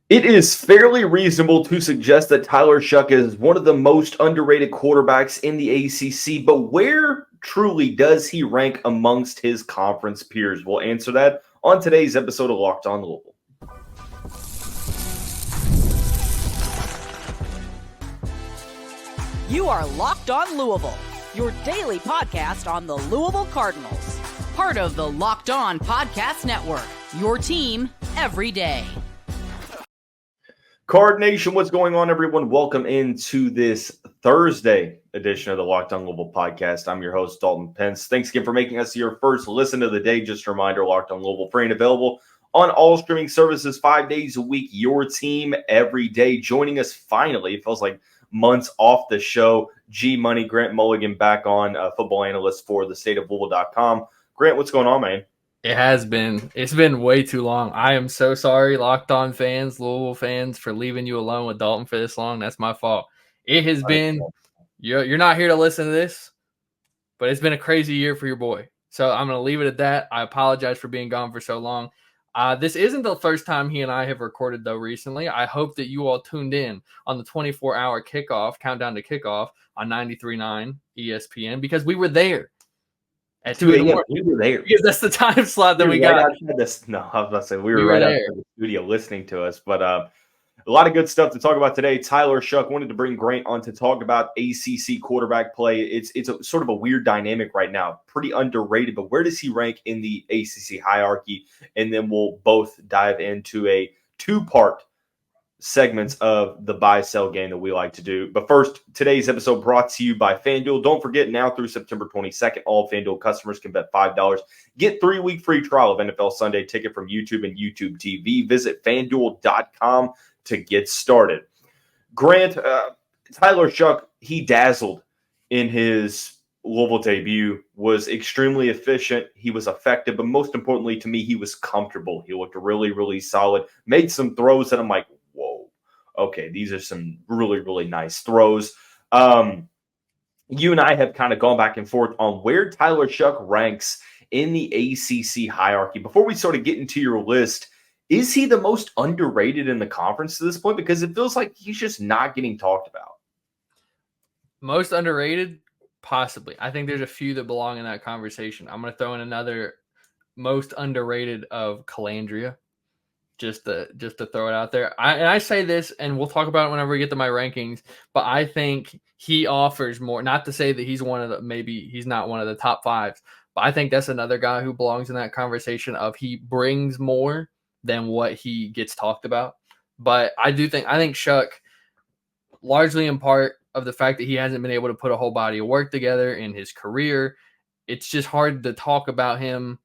It is fairly reasonable to suggest that Tyler Shough is one of the most underrated quarterbacks in the ACC, but where truly does he rank amongst his conference peers? We'll answer that on today's episode of Locked On Louisville. You are Locked On Louisville, your daily podcast on the Louisville Cardinals. Part of the Locked On Podcast Network, your team every day. Card Nation, what's going on, everyone? Welcome into this Thursday edition of the Locked On Louisville podcast. I'm your host, Dalton Pence. Thanks again for making us your first listen of the day. Just a reminder, Locked On Louisville, free and available on all streaming services 5 days a week. Your team every day. Joining us finally, it feels like months off the show, G-Money, Grant Mulligan, back on, football analyst for the stateoflouisville.com. Grant, what's going on, man? It's been way too long. I am so sorry, Locked On fans, Louisville fans, for leaving you alone with Dalton for this long. That's my fault. It has been, you're not here to listen to this, but it's been a crazy year for your boy. So I'm going to leave it at that. I apologize for being gone for so long. This isn't the first time he and I have recorded, though, recently. I hope that you all tuned in on the 24-hour countdown to kickoff on 93.9 ESPN, because we were there. At 2 a.m. We were there. Because that's the time slot that we got. I was about to say we were right outside the studio listening to us. But a lot of good stuff to talk about today. Tyler Shough wanted to bring Grant on to talk about ACC quarterback play. It's a sort of a weird dynamic right now. Pretty underrated, but where does he rank in the ACC hierarchy? And then we'll both dive into a two-part segments of the buy-sell game that we like to do. But first, today's episode brought to you by FanDuel. Don't forget, now through September 22nd, all FanDuel customers can bet $5. Get 3-week free trial of NFL Sunday Ticket from YouTube and YouTube TV. Visit FanDuel.com to get started. Grant, Tyler Shough, he dazzled in his Louisville debut, was extremely efficient. He was effective, but most importantly to me, he was comfortable. He looked really, really solid. Made some throws that I'm like, whoa, okay, these are some really, really nice throws. You and I have kind of gone back and forth on where Tyler Shough ranks in the ACC hierarchy. Before we sort of get into your list, is he the most underrated in the conference to this point? Because it feels like he's just not getting talked about. Most underrated? Possibly. I think there's a few that belong in that conversation. I'm going to throw in another most underrated of Calandria. Just to throw it out there. I say this, and we'll talk about it whenever we get to my rankings, but I think he offers more. Not to say that he's maybe he's not one of the top fives, but I think that's another guy who belongs in that conversation of he brings more than what he gets talked about. But I think Shough, largely in part of the fact that he hasn't been able to put a whole body of work together in his career, it's just hard to talk about him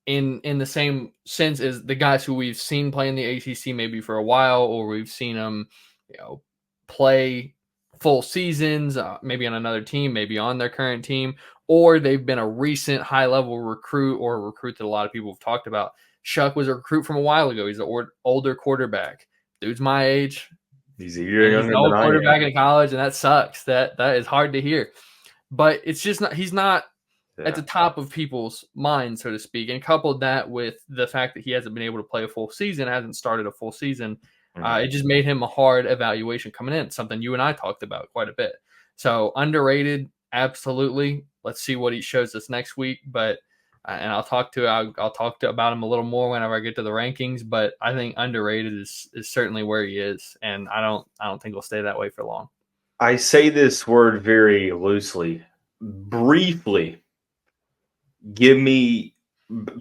in the same sense as the guys who we've seen play in the ACC maybe for a while, or we've seen them, play full seasons, maybe on another team, maybe on their current team, or they've been a recent high-level recruit or a recruit that a lot of people have talked about. Shough was a recruit from a while ago. He's an older quarterback. Dude's my age. He's a year younger than I am. He's an old quarterback in college, and that sucks. That is hard to hear. But it's just not. He's not at the top of people's minds, so to speak. And coupled that with the fact that he hasn't been able to play a full season, hasn't started a full season, it just made him a hard evaluation coming in, something you and I talked about quite a bit. So underrated, absolutely. Let's see what he shows us next week. But and I'll talk about him a little more whenever I get to the rankings. But I think underrated is certainly where he is, and I don't think he'll stay that way for long. I say this word very loosely. Briefly,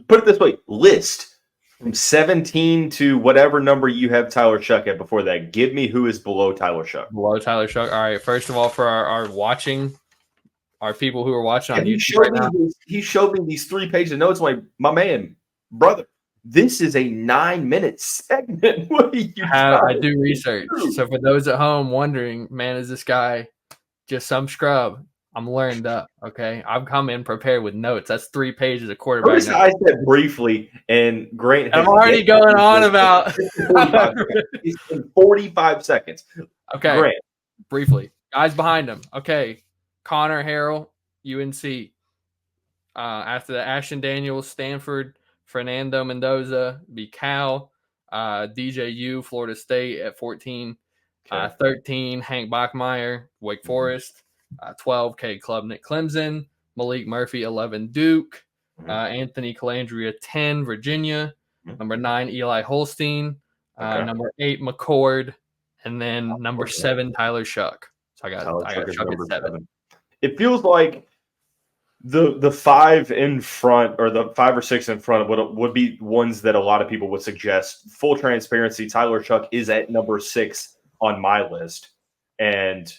put it this way, list from 17 to whatever number you have Tyler Shough at before that. Give me who is below Tyler Shough. Below Tyler Shough. All right, first of all, for our people who are watching on YouTube right now. He showed me these 3 pages of notes. I'm like, my man, brother, this is a 9-minute segment. What are you I do research. So for those at home wondering, man, is this guy just some scrub? I'm learned up, okay? I've come in prepared with notes. That's 3 pages of quarterback notes. I said briefly, and Grant. I'm already going on about. He's in 45 seconds. Okay, Grant. Briefly. Guys behind him. Okay, Connor Harrell, UNC. After the Ashton Daniels, Stanford, Fernando Mendoza, be Cal. DJU, Florida State at 14. Okay. 13, Hank Bachmeier, Wake Forest. 12, Cade Klubnik, Clemson. Malik Murphy, 11, Duke. Anthony Calandria, 10, Virginia. Number 9, Eli Holstein. Number 8, McCord. And then number 7, Tyler Shough. So I got Shough at 7. It feels like the 5 in front, or the 5 or 6 in front, would be ones that a lot of people would suggest. Full transparency, Tyler Shough is at number 6 on my list, and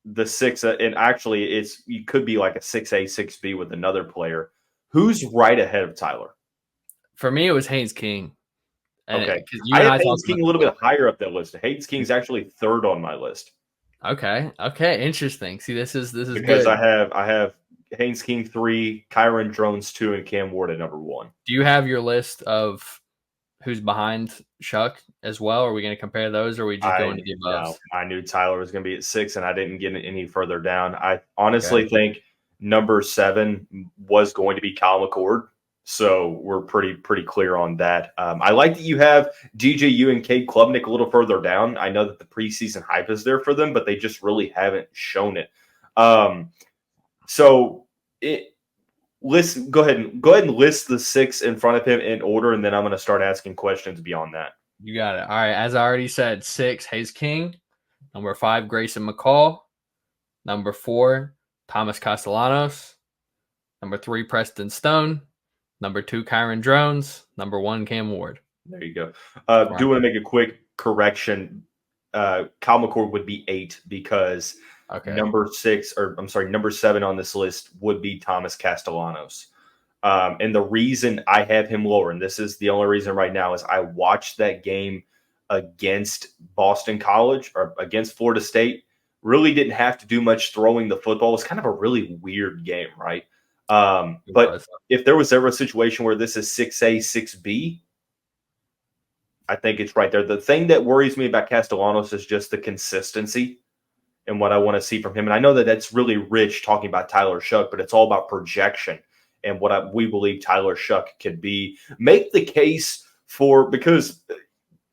the 6, and actually you could be like a 6A, 6B with another player. Who's right ahead of Tyler? For me, it was Haynes King. Okay, I have Haynes King a little bit higher up that list. Haynes King's actually 3rd on my list. Okay, interesting. See, this is because good. I have Haynes King 3, Kyron Drones 2, and Cam Ward at number 1. Do you have your list of who's behind Shough as well? Are we going to compare those, or are we just going to the above? No, I knew Tyler was going to be at 6, and I didn't get any further down. I honestly think number 7 was going to be Kyle McCord. So we're pretty clear on that. I like that you have DJU and Cade Klubnik a little further down. I know that the preseason hype is there for them, but they just really haven't shown it. Go ahead and list the 6 in front of him in order, and then I'm going to start asking questions beyond that. You got it. All right. As I already said, 6, Haynes King. Number 5, Grayson McCall. Number 4, Thomas Castellanos. Number 3, Preston Stone. Number 2, Kyron Drones. Number 1, Cam Ward. There you go. Do want to make a quick correction. Kyle McCord would be 8 because number 7 on this list would be Thomas Castellanos. And the reason I have him lower, and this is the only reason right now, is I watched that game against Boston College or against Florida State. Really didn't have to do much throwing the football. It was kind of a really weird game, right? But if there was ever a situation where this is 6A, 6B, I think it's right there. The thing that worries me about Castellanos is just the consistency and what I want to see from him. And I know that that's really rich talking about Tyler Shough, but it's all about projection and what we believe Tyler Shough could be. Make the case because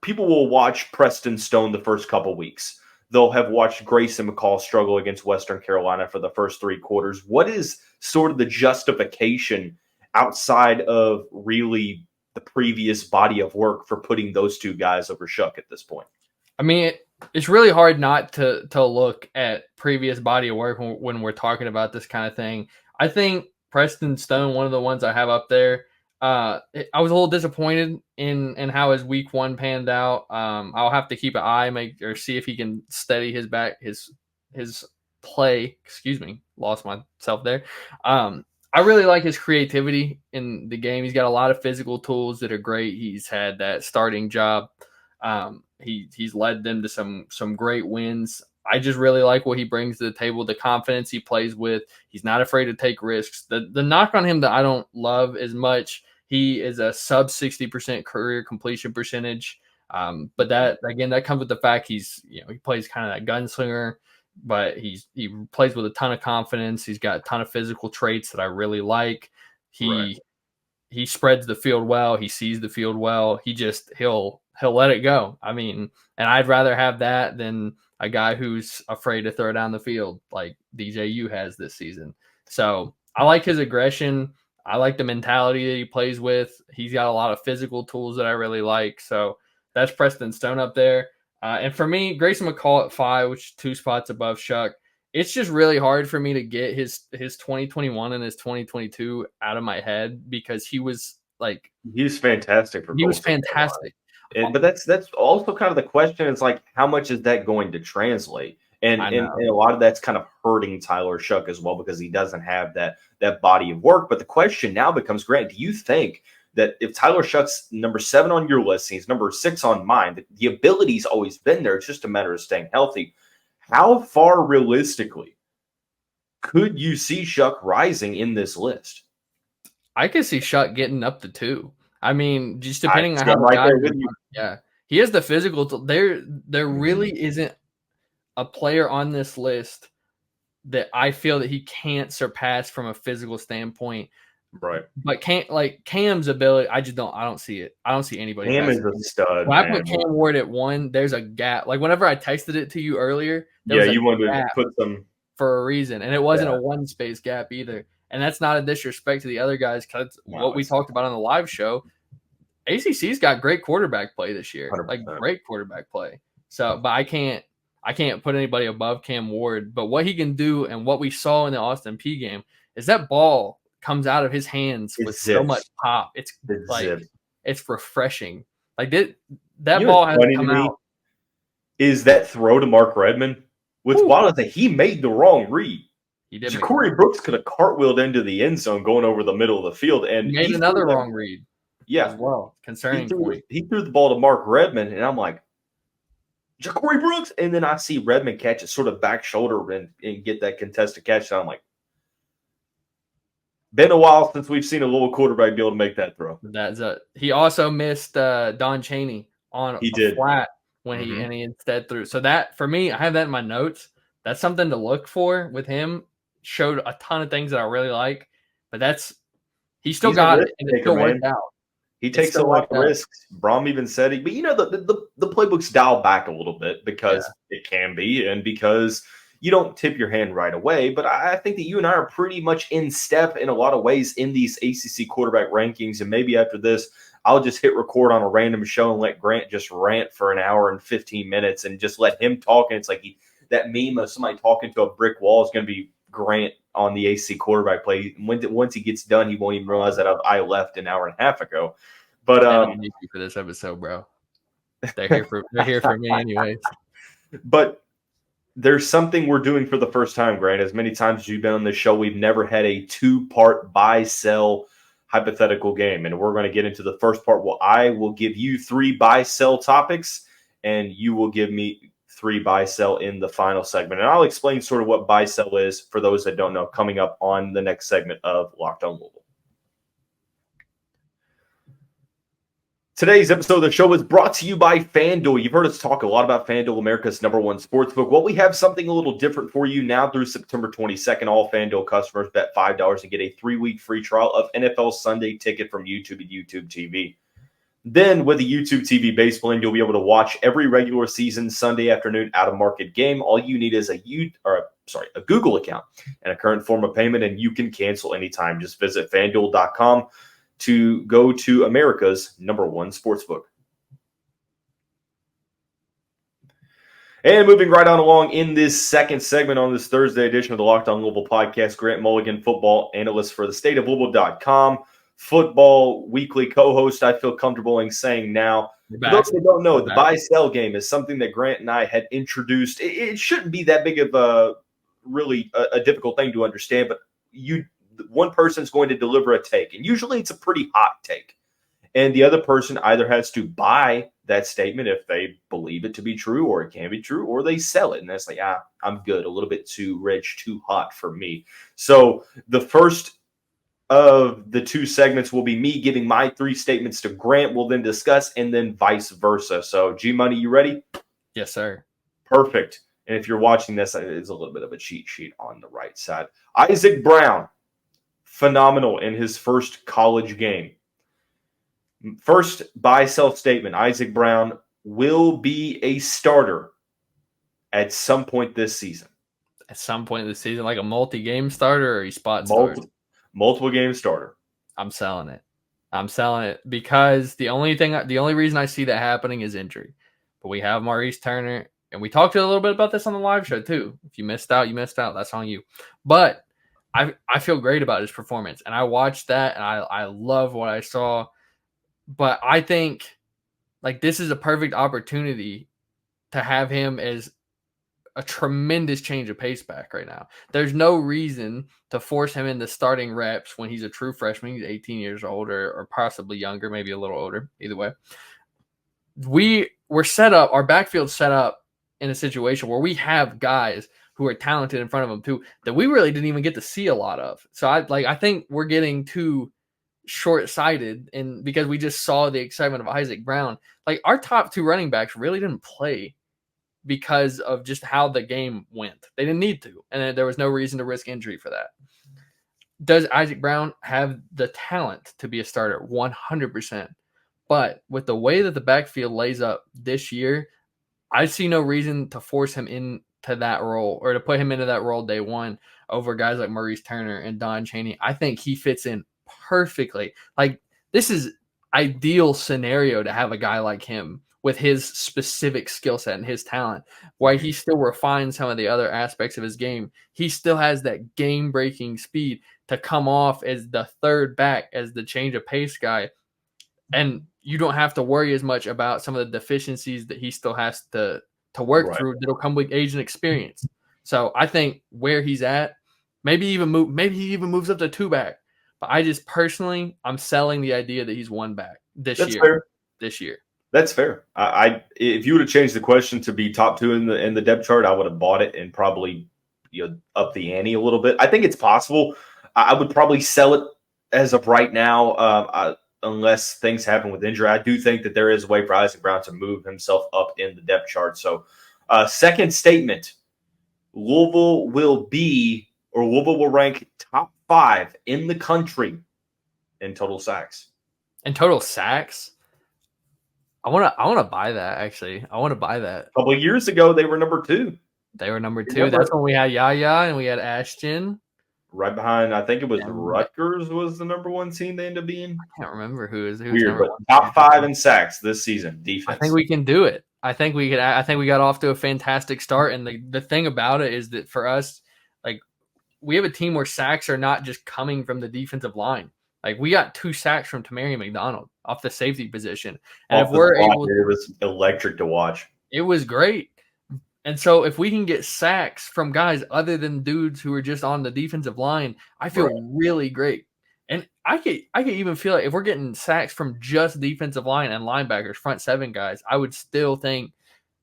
people will watch Preston Stone the first couple weeks. They'll have watched Grayson McCall struggle against Western Carolina for the first 3 quarters. What is sort of the justification outside of really the previous body of work for putting those 2 guys over Shough at this point? I mean, it's really hard not to look at previous body of work when we're talking about this kind of thing. I think Preston Stone, one of the ones I have up there, I was a little disappointed in how his week 1 panned out. I'll have to keep an eye, see if he can steady his play. Excuse me, lost myself there. I really like his creativity in the game. He's got a lot of physical tools that are great. He's had that starting job. He's led them to some great wins. I just really like what he brings to the table, the confidence he plays with. He's not afraid to take risks. The knock on him that I don't love as much, he is a sub 60% career completion percentage. But that comes with the fact he plays kind of that gunslinger, but he plays with a ton of confidence. He's got a ton of physical traits that I really like. He spreads the field well. He sees the field well. He'll let it go. I mean, and I'd rather have that than a guy who's afraid to throw down the field like DJU has this season. So I like his aggression. I like the mentality that he plays with. He's got a lot of physical tools that I really like. So that's Preston Stone up there. And for me, Grayson McCall at 5, which is 2 spots above Shough. It's just really hard for me to get his 2021 and his 2022 out of my head because he was fantastic. He was fantastic. But that's also kind of the question. It's like, how much is that going to translate? And a lot of that's kind of hurting Tyler Shough as well because he doesn't have that body of work. But the question now becomes, Grant, do you think that if Tyler Shough's number 7 on your list, he's number 6 on mine, the ability's always been there. It's just a matter of staying healthy. How far realistically could you see Shough rising in this list? I could see Shough getting up to 2. I mean, just depending on how he has the physical. There really isn't a player on this list that I feel that he can't surpass from a physical standpoint. Right. But Cam's ability, I don't see it. I don't see anybody. Cam is a stud. When I put Cam Ward at 1, there's a gap. Like whenever I texted it to you earlier, you wanted to put some for a reason, and it wasn't a 1-space gap either. And that's not a disrespect to the other guys, because what we talked about on the live show, ACC's got great quarterback play this year, 100%. like great quarterback play. So, but I can't put anybody above Cam Ward. But what he can do, and what we saw in the Austin P game, is that ball comes out of his hands with so much pop. It's refreshing. Like that ball has come out. Is that throw to Mark Redmond? What's wild is that he made the wrong read. Ja'Cory Brooks could have cartwheeled into the end zone going over the middle of the field, and he made another wrong read. Yeah, as well. Concerning point. He threw the ball to Mark Redmond, and I'm like, Ja'Cory Brooks, and then I see Redmond catch it sort of back shoulder and get that contested catch. And I'm like, been a while since we've seen a little quarterback be able to make that throw. He also missed Don Chaney on a flat when he instead threw. So that, for me, I have that in my notes. That's something to look for with him. Showed a ton of things that I really like, but he still got it, and it still worked out. He takes a lot of risks. Brom even said it, but the playbook's dialed back a little bit because it can be, and because you don't tip your hand right away. But I think that you and I are pretty much in step in a lot of ways in these ACC quarterback rankings. And maybe after this, I'll just hit record on a random show and let Grant just rant for an hour and 15 minutes and just let him talk. And it's like that meme of somebody talking to a brick wall is going to be Grant on the ACC quarterback play. Once he gets done, he won't even realize that I left an hour and a half ago. But I don't need you for this episode, bro. They're here for me anyways. But there's something we're doing for the first time, Grant. As many times as you've been on this show, we've never had a 2-part buy-sell hypothetical game. And we're going to get into the first part. Well, I will give you 3 buy-sell topics, and you will give me 3 buy-sell in the final segment. And I'll explain sort of what buy-sell is for those that don't know coming up on the next segment of Locked On Louisville. Today's episode of the show is brought to you by FanDuel. You've heard us talk a lot about FanDuel, America's #1 sportsbook. Well, we have something a little different for you now through September 22nd. All FanDuel customers bet $5 and get a 3-week free trial of NFL Sunday Ticket from YouTube and YouTube TV. Then, with the YouTube TV base plan, you'll be able to watch every regular season Sunday afternoon out-of-market game. All you need is a Google account and a current form of payment, and you can cancel anytime. Just visit FanDuel.com to go to America's #1 sportsbook. And moving right on along in this second segment on this Thursday edition of the Locked On Louisville podcast, Grant Mulligan, football analyst for the stateoflouisville.com, football weekly co-host. I feel comfortable in saying now. For those who don't know, the buy-sell game is something that Grant and I had introduced. It shouldn't be that big of a difficult thing to understand, but one person's going to deliver a take, and usually it's a pretty hot take. And the other person either has to buy that statement if they believe it to be true, or it can be true, or they sell it. And that's like, I'm good. A little bit too rich, too hot for me. So the first of the 2 segments will be me giving my 3 statements to Grant. We'll then discuss, and then vice versa. So G-Money, you ready? Yes, sir. Perfect. And if you're watching this, it's a little bit of a cheat sheet on the right side. Isaac Brown, phenomenal in his first college game. First buy-sell statement, Isaac Brown will be a starter at some point this season. At some point this season, like a multi-game starter, or he spot starter? Multiple game starter. I'm selling it because the only reason I see that happening is injury. But we have Maurice Turner, and we talked a little bit about this on the live show too. If you missed out, you missed out. That's on you. But I feel great about his performance, and I watched that, and I love what I saw. But I think this is a perfect opportunity to have him as a tremendous change of pace back right now. There's no reason to force him into starting reps when he's a true freshman. He's 18 years old or possibly younger, maybe a little older. Either way, we're set up, our backfield set up in a situation where we have guys who are talented in front of him too, that we really didn't even get to see a lot of. So I think we're getting too short-sighted, and because we just saw the excitement of Isaac Brown. Our top 2 running backs really didn't play because of just how the game went. They didn't need to, and there was no reason to risk injury for that. Does Isaac Brown have the talent to be a starter? 100%. But with the way that the backfield lays up this year, I see no reason to force him into that role or to put him into that role day one over guys like Maurice Turner and Don Chaney. I think he fits in perfectly. Like, this is ideal scenario to have a guy like him with his specific skill set and his talent, while he still refines some of the other aspects of his game. He still has that game-breaking speed to come off as the third back, as the change of pace guy. And you don't have to worry as much about some of the deficiencies that he still has to work through that'll come with age and experience. So I think where he's at, maybe he even moves up to 2-back. But I just personally, I'm selling the idea that he's 1-back this year. That's fair. I if you would have changed the question to be top 2 in the depth chart, I would have bought it and probably up the ante a little bit. I think it's possible. I would probably sell it as of right now, unless things happen with injury. I do think that there is a way for Isaac Brown to move himself up in the depth chart. So, second statement: Louisville will rank top 5 in the country in total sacks. In total sacks? I want to buy that, actually. I want to buy that. A couple of years ago, they were number 2. They were number 2. That's when we had Yaya and we had Ashton. Right behind, I think it was Rutgers was the number 1 team they ended up being. I can't remember who is weird, but top 5 in sacks this season. Defense. I think we can do it. I think we got off to a fantastic start, and the thing about it is that for us, like, we have a team where sacks are not just coming from the defensive line. Like, we got 2 sacks from Tamari McDonald off the safety position. And if we're able to, it was electric to watch. It was great. And so if we can get sacks from guys other than dudes who are just on the defensive line, I feel really great. And I could even feel like if we're getting sacks from just defensive line and linebackers, front 7 guys, I would still think,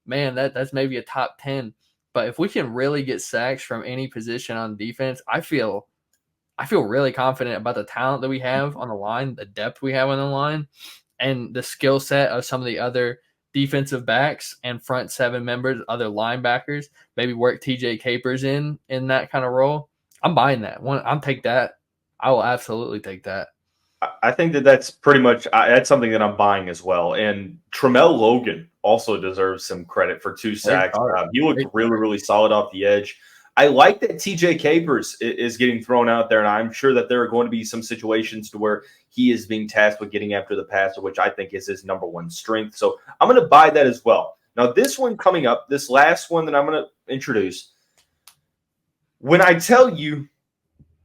man, that's maybe a top 10. But if we can really get sacks from any position on defense, I feel really confident about the talent that we have on the line, the depth we have on the line, and the skill set of some of the other defensive backs and front 7 members, other linebackers, maybe work TJ Capers in that kind of role. I'm buying that. I'll take that. I will absolutely take that. I think that's pretty much that's something that I'm buying as well. And Tramel Logan also deserves some credit for 2 sacks. He looked really, really solid off the edge. I like that TJ Capers is getting thrown out there, and I'm sure that there are going to be some situations to where he is being tasked with getting after the passer, which I think is his number 1 strength. So I'm going to buy that as well. Now, this one coming up, this last one that I'm going to introduce, when I tell you,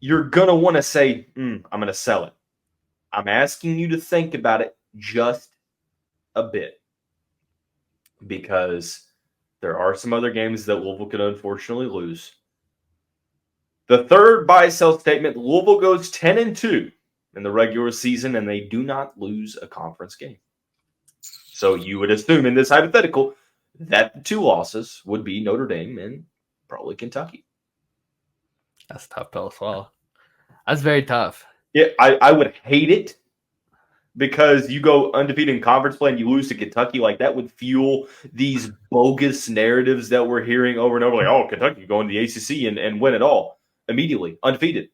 you're going to want to say, I'm going to sell it. I'm asking you to think about it just a bit, because there are some other games that Louisville could unfortunately lose. The third buy-sell statement: Louisville goes 10-2 in the regular season, and they do not lose a conference game. So you would assume in this hypothetical that the 2 losses would be Notre Dame and probably Kentucky. That's a tough pill to swallow. That's very tough. Yeah, I would hate it, because you go undefeated in conference play and you lose to Kentucky. Like, that would fuel these bogus narratives that we're hearing over and over. Like, oh, Kentucky going to the ACC and win it all immediately, undefeated.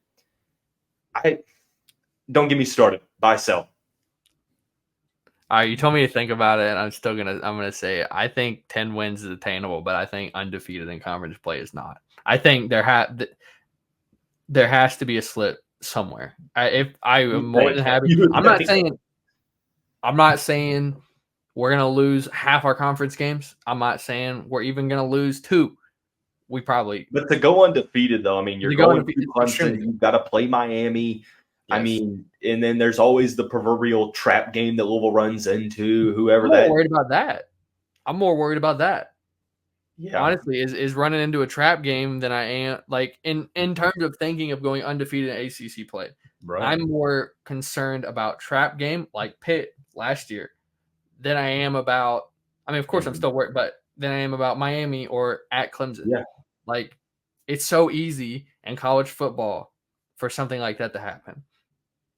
Don't get me started. Buy, sell. All right, you told me to think about it, and I'm gonna say it. I think 10 wins is attainable, but I think undefeated in conference play is not. I think there has to be a slip somewhere. I'm more than happy. I'm not saying we're gonna lose half our conference games. I'm not saying we're even gonna lose 2. But to go undefeated, though, I mean, you're going to Clemson. You've got to play Miami. Yes. I mean, and then there's always the proverbial trap game that Louisville runs into. I'm more worried about that. Yeah, honestly, is running into a trap game than I am, like, in terms of thinking of going undefeated in ACC play. Right. I'm more concerned about trap game like Pitt last year than I am about. I mean, of course, I'm still worried, but than I am about Miami or at Clemson. Yeah, like, it's so easy in college football for something like that to happen.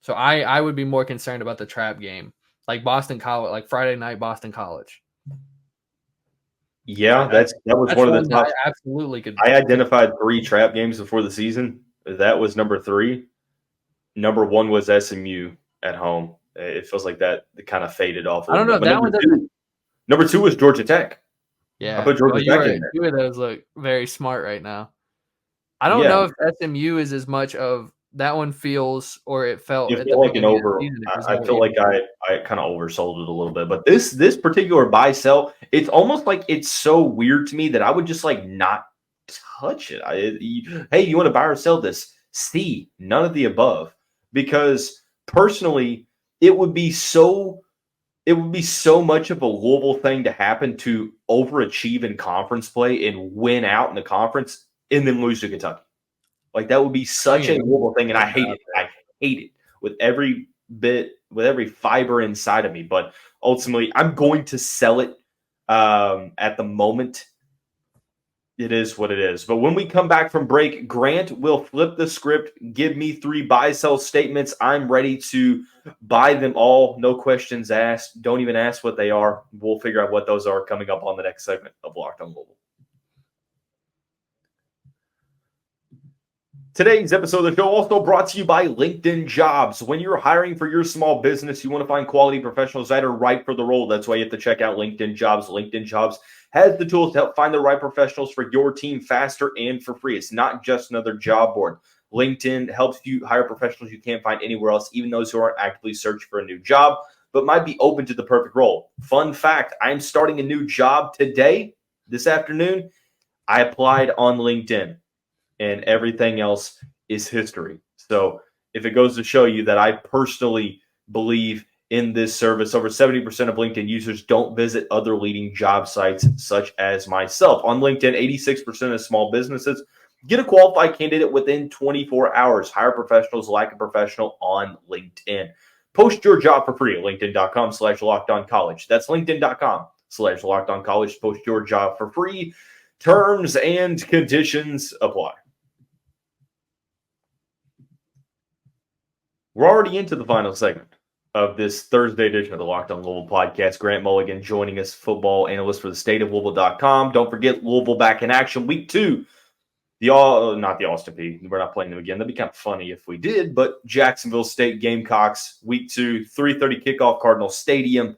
So I would be more concerned about the trap game, like Boston College, like Friday night Boston College. Yeah, that was one of the top. I absolutely could. I identified 3 trap games before the season. That was number 3. Number 1 was SMU at home. It feels like that kind of faded off a I don't little know. bit. That one Number 2 was Georgia Tech. Yeah. I put Georgia Tech in there. Two of those look very smart right now. I don't Yeah. know if SMU is as much of that one feels, or it felt It at felt the like an beginning of over. the season, it was I more feel like I kind of oversold it a little bit. But this particular buy sell, it's almost like it's so weird to me that I would just like not touch it. Hey, you want to buy or sell this? C, none of the above. Because personally, it would be so much of a Louisville thing to happen to overachieve in conference play and win out in the conference and then lose to Kentucky. Like that would be such a Louisville thing, and I hate it. I hate it with every bit, with every fiber inside of me. But ultimately, I'm going to sell it at the moment. It is what it is. But when we come back from break, Grant will flip the script, give me 3 buy-sell statements. I'm ready to buy them all. No questions asked. Don't even ask what they are. We'll figure out what those are coming up on the next segment of Locked On Louisville. Today's episode of the show also brought to you by LinkedIn Jobs. When you're hiring for your small business, you want to find quality professionals that are right for the role. That's why you have to check out LinkedIn Jobs. LinkedIn Jobs has the tools to help find the right professionals for your team faster and for free. It's not just another job board. LinkedIn helps you hire professionals you can't find anywhere else, even those who aren't actively searching for a new job, but might be open to the perfect role. Fun fact, I'm starting a new job today, this afternoon. I applied on LinkedIn. And everything else is history. So if it goes to show you that I personally believe in this service, over 70% of LinkedIn users don't visit other leading job sites such as myself. On LinkedIn, 86% of small businesses get a qualified candidate within 24 hours. Hire professionals like a professional on LinkedIn. Post your job for free at linkedin.com/lockedoncollege. That's linkedin.com/lockedoncollege. Post your job for free. Terms and conditions apply. We're already into the final segment of this Thursday edition of the Locked On Louisville podcast. Grant Mulligan joining us, football analyst for the stateoflouisville.com. Don't forget Louisville back in action week 2. Not the Austin Peay. We're not playing them again. That'd be kind of funny if we did, but Jacksonville State Gamecocks week 2, 3:30 kickoff, Cardinals Stadium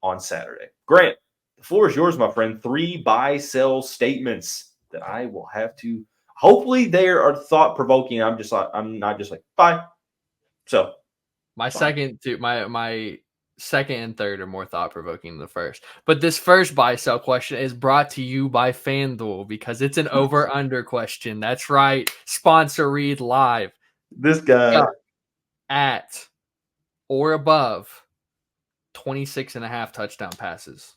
on Saturday. Grant, the floor is yours, my friend. 3 buy-sell statements that I will have to. Hopefully, they are thought-provoking. I'm not just like buy. So my second and third are more thought provoking than the first. But this first buy sell question is brought to you by FanDuel because it's an over under question. That's right. Sponsor read live. This guy at or above 26.5 touchdown passes.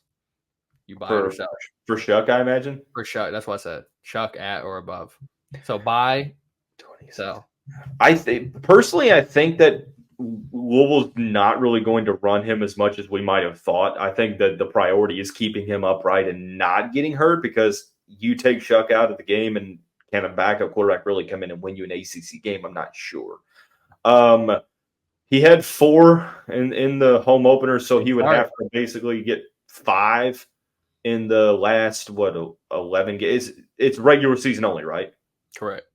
You buy or sell. For Shough, I imagine. For Shough, that's what I said. Shough at or above. So buy, sell. I think that Louisville's not really going to run him as much as we might have thought. I think that the priority is keeping him upright and not getting hurt, because you take Shough out of the game and can a backup quarterback really come in and win you an ACC game? I'm not sure. He had 4 in the home opener, so he would have to basically get 5 in the last 11 games. It's regular season only, right? Correct.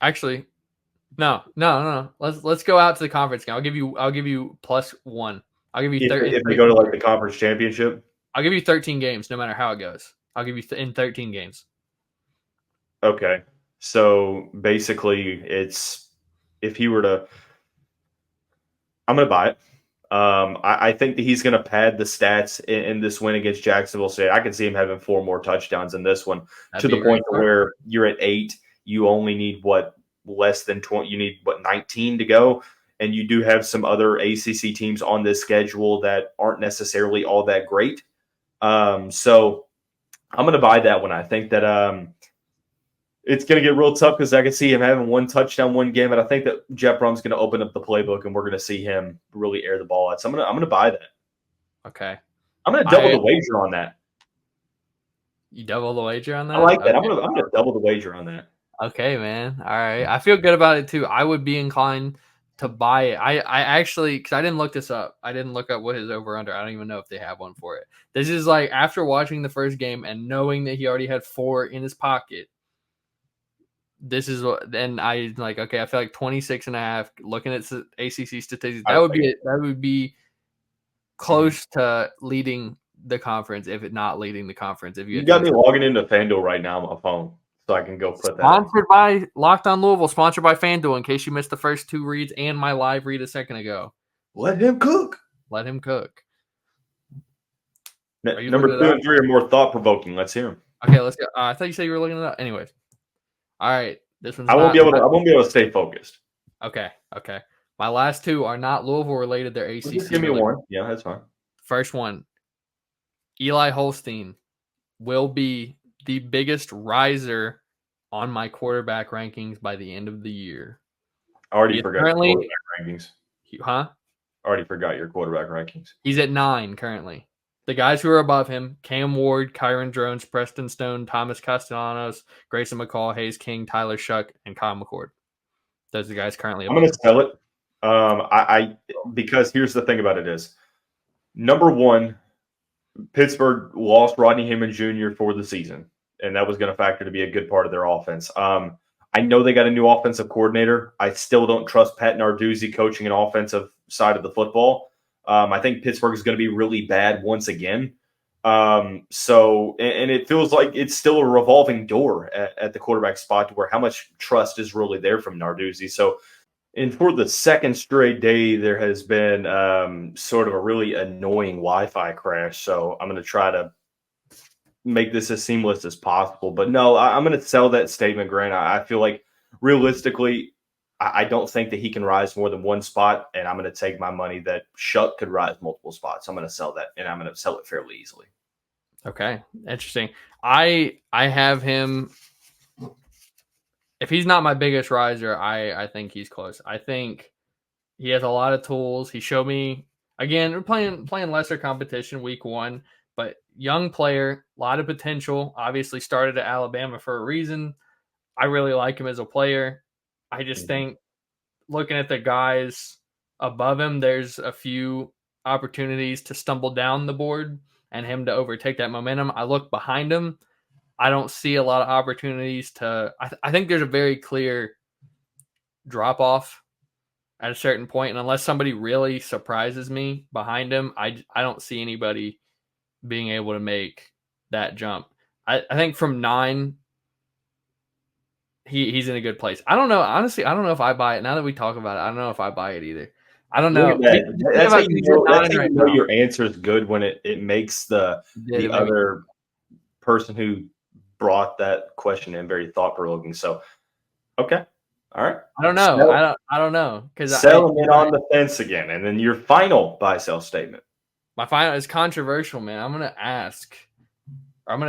Actually, no. Let's go out to the conference game. I'll give you +1. I'll give you 13. If they go to like the conference championship, I'll give you 13 games, no matter how it goes. I'll give you in 13 games. Okay, so basically, it's if he were to, I'm going to buy it. I think that he's going to pad the stats in this win against Jacksonville State. I can see him having 4 more touchdowns in this one. That'd to the point where you're at 8. You only need less than 20. You need 19 to go, and you do have some other ACC teams on this schedule that aren't necessarily all that great. So I'm going to buy that one. I think that it's going to get real tough because I can see him having 1 touchdown, 1 game, and I think that Jeff Brum's going to open up the playbook, and we're going to see him really air the ball out. So I'm going to buy that. Okay, I'm going to double the wager on that. You double the wager on that? I like that. Okay. I'm going to double the wager on that. Okay, man. All right. I feel good about it too. I would be inclined to buy it. I actually, because I didn't look this up. I didn't look up what his over-under. I don't even know if they have one for it. This is like after watching the first game and knowing that he already had 4 in his pocket. this is what, then I like, okay, I feel like 26.5, looking at ACC statistics, that would be close to leading the conference, if it not leading the conference. If you got me logging into FanDuel right now on my phone, so I can go put that. Sponsored by Locked On Louisville, sponsored by FanDuel, in case you missed the first 2 reads and my live read a second ago. Let him cook. Let him cook. Number 2 and 3 are more thought-provoking. Let's hear them. Okay, let's go. I thought you said you were looking it up. Anyways. All right. This one's I won't be able to stay focused. Okay. My last 2 are not Louisville related. They're ACC. Just give me one. Yeah, that's fine. First one. Eli Holstein will be the biggest riser on my quarterback rankings by the end of the year. I already forgot your quarterback rankings. Huh? I already forgot your quarterback rankings. He's at 9 currently. The guys who are above him: Cam Ward, Kyron Drones, Preston Stone, Thomas Castellanos, Grayson McCall, Hayes King, Tyler Shough, and Kyle McCord. Those are the guys currently above. I'm going to sell it. Because here's the thing about it is, number 1, Pittsburgh lost Rodney Hammond Jr. for the season, and that was going to factor to be a good part of their offense. I know they got a new offensive coordinator. I still don't trust Pat Narduzzi coaching an offensive side of the football. I think Pittsburgh is going to be really bad once again. And it feels like it's still a revolving door at the quarterback spot, to where how much trust is really there from Narduzzi. So, and for the second straight day, there has been sort of a really annoying Wi-Fi crash. So I'm going to try to make this as seamless as possible. But no, I'm going to sell that statement, Grant. I feel like realistically, I don't think that he can rise more than 1 spot, and I'm going to take my money that Shough could rise multiple spots. I'm going to sell that, and I'm going to sell it fairly easily. Okay, interesting. I have him. If he's not my biggest riser, I think he's close. I think he has a lot of tools. He showed me, again, we're playing lesser competition week 1, but young player, a lot of potential. Obviously started at Alabama for a reason. I really like him as a player. I just think, looking at the guys above him, there's a few opportunities to stumble down the board and him to overtake that momentum. I look behind him. I don't see a lot of opportunities to – I think there's a very clear drop-off at a certain point, and unless somebody really surprises me behind him, I don't see anybody being able to make that jump. I think from 9 – He's in a good place. I don't know. Honestly, I don't know if I buy it. Now that we talk about it, I don't know if I buy it either. I don't know. That's how you know your answer is good, when it makes the other person who brought that question in very thought-provoking. So, okay. All right. I don't know. I don't know. Selling it on the fence again. And then your final buy-sell statement. My final is controversial, man. I'm going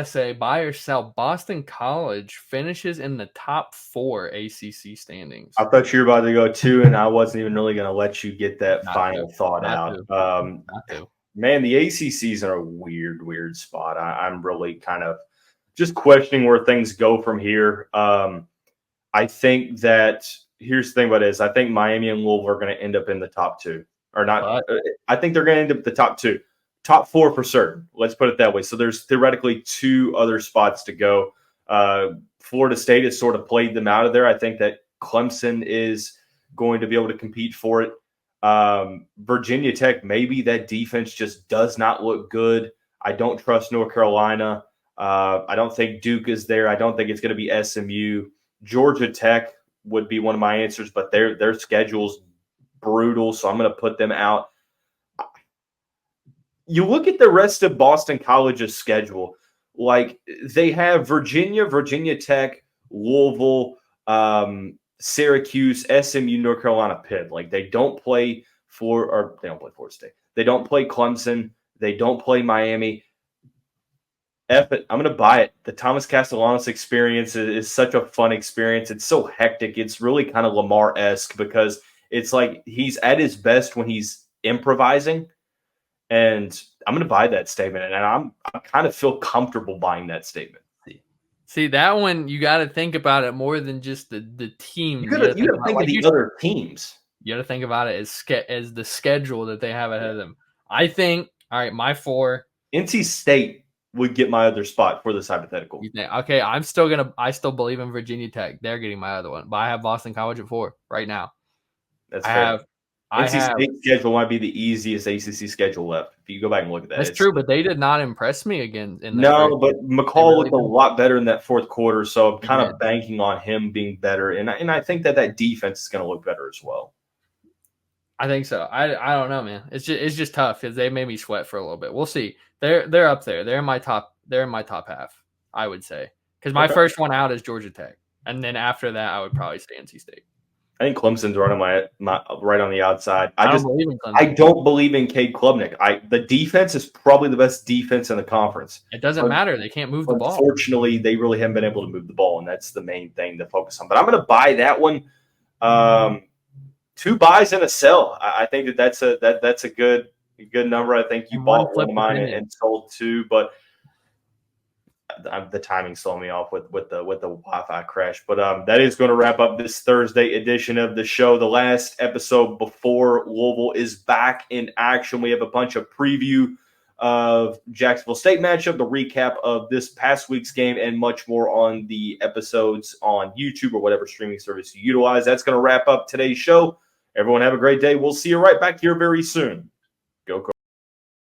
to say buy or sell. Boston College finishes in the top 4 ACC standings. I thought you were about to go 2, and I wasn't even really going to let you get that final thought out. Man, the ACCs are a weird spot. I'm really kind of just questioning where things go from here. I think that here's the thing about it is, I think Miami and Louisville are going to end up in the top 2. Or not. I think they're going to end up at the top 2. Top 4 for certain. Let's put it that way. So there's theoretically 2 other spots to go. Florida State has sort of played them out of there. I think that Clemson is going to be able to compete for it. Virginia Tech, maybe that defense just does not look good. I don't trust North Carolina. I don't think Duke is there. I don't think it's going to be SMU. Georgia Tech would be one of my answers, but their schedule's brutal, so I'm going to put them out. You look at the rest of Boston College's schedule, like they have Virginia Tech, Louisville, Syracuse, SMU, North Carolina, Pitt. Like they don't play Florida State. They don't play Clemson. They don't play Miami. F it. I'm going to buy it. The Thomas Castellanos experience is such a fun experience. It's so hectic. It's really kind of Lamar-esque, because it's like he's at his best when he's improvising. And I'm going to buy that statement, and I kind of feel comfortable buying that statement. See, that one, you got to think about it more than just the team. You got to think of the other teams. You got to think about it as the schedule that they have ahead of them. I think, all right, my 4. NC State would get my other spot for this hypothetical. You think, okay, I still believe in Virginia Tech. They're getting my other one, but I have Boston College at 4 right now. That's fair. NC State schedule might be the easiest ACC schedule left. If you go back and look at that, that's true. But they did not impress me again. But McCall looked a lot better in that fourth quarter, so I'm kind of banking on him being better, and I think that defense is going to look better as well. I think so. I don't know, man. It's just tough because they made me sweat for a little bit. We'll see. They're up there. They're in my top half, I would say, because my first one out is Georgia Tech, and then after that, I would probably say NC State. I think Clemson's running my right on the outside. I don't believe in Clemson. I don't believe in Cade Klubnik. The defense is probably the best defense in the conference. It doesn't matter. They can't move the ball. Unfortunately, they really haven't been able to move the ball, and that's the main thing to focus on. But I'm going to buy that one. 2 buys and a sell. I think that's a good number. I think you bought one of mine and sold 2, but the timing's throwing me off with the Wi-Fi crash. But that is going to wrap up this Thursday edition of the show. The last episode before Louisville is back in action. We have a bunch of preview of Jacksonville State matchup, the recap of this past week's game, and much more on the episodes on YouTube or whatever streaming service you utilize. That's going to wrap up today's show. Everyone have a great day. We'll see you right back here very soon.